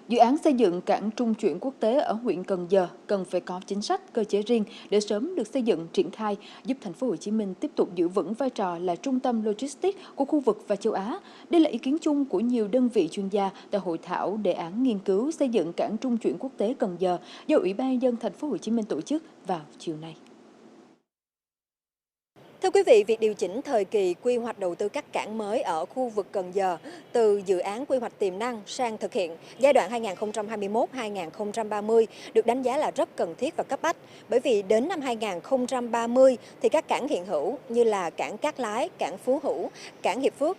Dự án xây dựng cảng trung chuyển quốc tế ở huyện Cần Giờ cần phải có chính sách, cơ chế riêng để sớm được xây dựng, triển khai, giúp thành phố Hồ Chí Minh tiếp tục giữ vững vai trò là trung tâm logistics của khu vực và châu Á. Đây là ý kiến chung của nhiều đơn vị chuyên gia tại hội thảo đề án nghiên cứu xây dựng cảng trung chuyển quốc tế Cần Giờ do Ủy ban nhân dân thành phố Hồ Chí Minh tổ chức vào chiều nay. Thưa quý vị, việc điều chỉnh thời kỳ quy hoạch đầu tư các cảng mới ở khu vực Cần Giờ từ dự án quy hoạch tiềm năng sang thực hiện giai đoạn 2021-2030 được đánh giá là rất cần thiết và cấp bách. Bởi vì đến năm 2030 thì các cảng hiện hữu như là cảng Cát Lái, cảng Phú Hữu, cảng Hiệp Phước,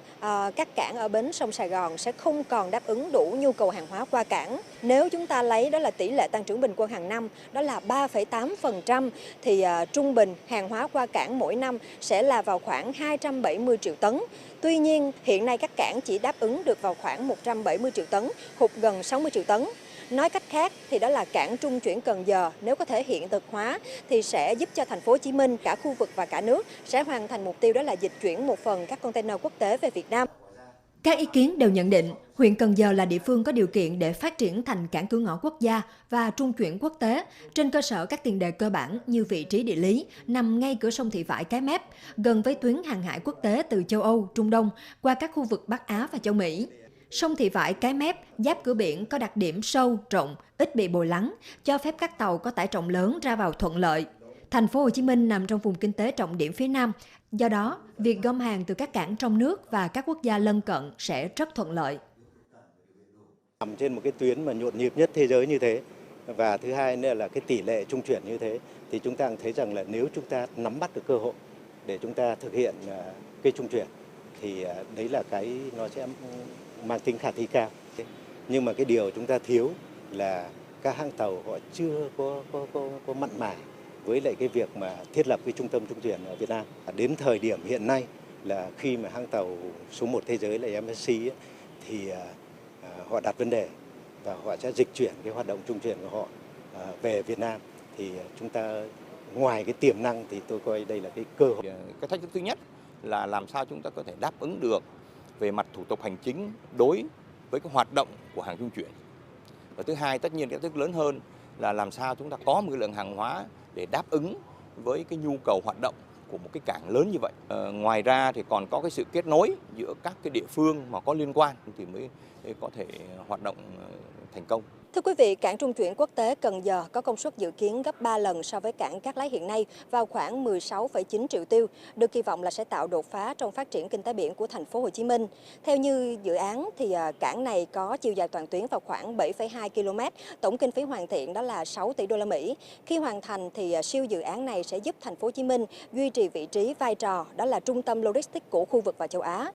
các cảng ở bến sông Sài Gòn sẽ không còn đáp ứng đủ nhu cầu hàng hóa qua cảng. Nếu chúng ta lấy đó là tỷ lệ tăng trưởng bình quân hàng năm đó là 3,8% thì trung bình hàng hóa qua cảng mỗi năm sẽ là vào khoảng 270 triệu tấn. Tuy nhiên, hiện nay các cảng chỉ đáp ứng được vào khoảng 170 triệu tấn, hụt gần 60 triệu tấn. Nói cách khác thì đó là cảng trung chuyển Cần Giờ nếu có thể hiện thực hóa thì sẽ giúp cho thành phố Hồ Chí Minh, cả khu vực và cả nước sẽ hoàn thành mục tiêu đó là dịch chuyển một phần các container quốc tế về Việt Nam. Các ý kiến đều nhận định huyện Cần Giờ là địa phương có điều kiện để phát triển thành cảng cửa ngõ quốc gia và trung chuyển quốc tế trên cơ sở các tiền đề cơ bản như vị trí địa lý, nằm ngay cửa sông Thị Vải Cái Mép, gần với tuyến hàng hải quốc tế từ châu Âu, Trung Đông qua các khu vực Bắc Á và châu Mỹ. Sông Thị Vải Cái Mép giáp cửa biển có đặc điểm sâu, rộng, ít bị bồi lắng, cho phép các tàu có tải trọng lớn ra vào thuận lợi. Thành phố Hồ Chí Minh nằm trong vùng kinh tế trọng điểm phía Nam, do đó, việc gom hàng từ các cảng trong nước và các quốc gia lân cận sẽ rất thuận lợi. Nằm trên một cái tuyến mà nhộn nhịp nhất thế giới như thế, và thứ hai nữa là cái tỷ lệ trung chuyển như thế, thì chúng ta thấy rằng là nếu chúng ta nắm bắt được cơ hội để chúng ta thực hiện cái trung chuyển, thì đấy là cái nó sẽ mang tính khả thi cao. Nhưng mà cái điều chúng ta thiếu là các hãng tàu họ chưa có mặn mà với lại cái việc mà thiết lập cái trung tâm trung chuyển ở Việt Nam. Đến thời điểm hiện nay là khi mà hãng tàu số 1 thế giới là MSC ấy, thì họ đặt vấn đề và họ sẽ dịch chuyển cái hoạt động trung chuyển của họ về Việt Nam. Thì chúng ta ngoài cái tiềm năng thì tôi coi đây là cái cơ hội. Cái thách thức thứ nhất là làm sao chúng ta có thể đáp ứng được về mặt thủ tục hành chính đối với cái hoạt động của hàng trung chuyển. Và thứ hai, tất nhiên cái thách thức lớn hơn là làm sao chúng ta có một cái lượng hàng hóa để đáp ứng với cái nhu cầu hoạt động của một cái cảng lớn như vậy. Ngoài ra thì còn có cái sự kết nối giữa các cái địa phương mà có liên quan thì mới có thể hoạt động thành công. Thưa quý vị, cảng trung chuyển quốc tế Cần Giờ có công suất dự kiến gấp 3 lần so với cảng Cát Lái hiện nay, vào khoảng 16,9 triệu tiêu, được kỳ vọng là sẽ tạo đột phá trong phát triển kinh tế biển của thành phố Hồ Chí Minh. Theo như dự án thì cảng này có chiều dài toàn tuyến vào khoảng 7,2 km, tổng kinh phí hoàn thiện đó là 6 tỷ đô la Mỹ. Khi hoàn thành thì siêu dự án này sẽ giúp thành phố Hồ Chí Minh duy trì vị trí vai trò đó là trung tâm logistics của khu vực và châu Á.